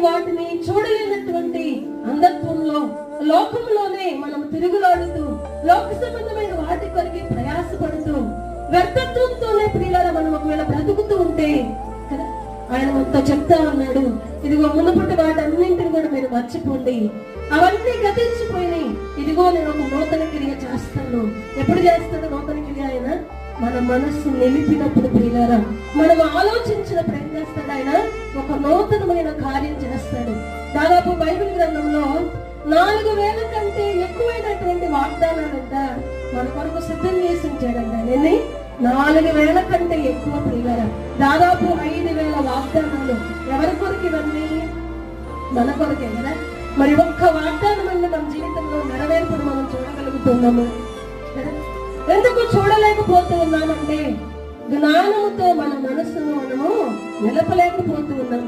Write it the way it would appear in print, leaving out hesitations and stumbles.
వాటిని చూడలేనటువంటి అంధత్వంలో లోకంలోనే మనం తిరుగులాడుతూ లోక సంబంధమైన వాటి కొరికి ప్రయాసపడుతూ వ్యర్థత్వంతోనే ప్రియులారా మనం ఒకవేళ బ్రతుకుతూ ఉంటే కదా ఆయన మనతో చెప్తా ఉన్నాడు, ఇదిగో మునుపటి వాటన్నింటిని కూడా మీరు మర్చిపోండి, అవన్నీ గతించిపోయినాయి, ఇదిగో నేను ఒక నూతన క్రియ చేస్తాను. ఎప్పుడు చేస్తాడు నూతన క్రియ? ఆయన మన మనస్సు నిలిపినప్పుడు ప్రియులారా, మనం ఆలోచించినప్పుడు ఏం చేస్తాడు? ఆయన ఒక నూతనమైన కార్యం చేస్తాడు. దాదాపు బైబిల్ గ్రంథంలో 4000 కంటే ఎక్కువైనటువంటి వాగ్దానాలంట మన కొరకు సిద్ధం చేసి ఉంచాడంట. నేను 4000 కంటే ఎక్కువ ప్రియులారా, దాదాపు 5000 వాగ్దానాలు. ఎవరి కొరకు ఇవన్నీ? మన కొరకే కదా. మరి ఒక్క వాగ్దానం అన్న మన జీవితంలో నెరవేర్పును మనం చూడగలుగుతున్నాము కదా. ఎందుకు చూడలేకపోతూ ఉన్నామంటే జ్ఞానముతో మన మనస్సును మనము నిలపలేకపోతూ ఉన్నాం.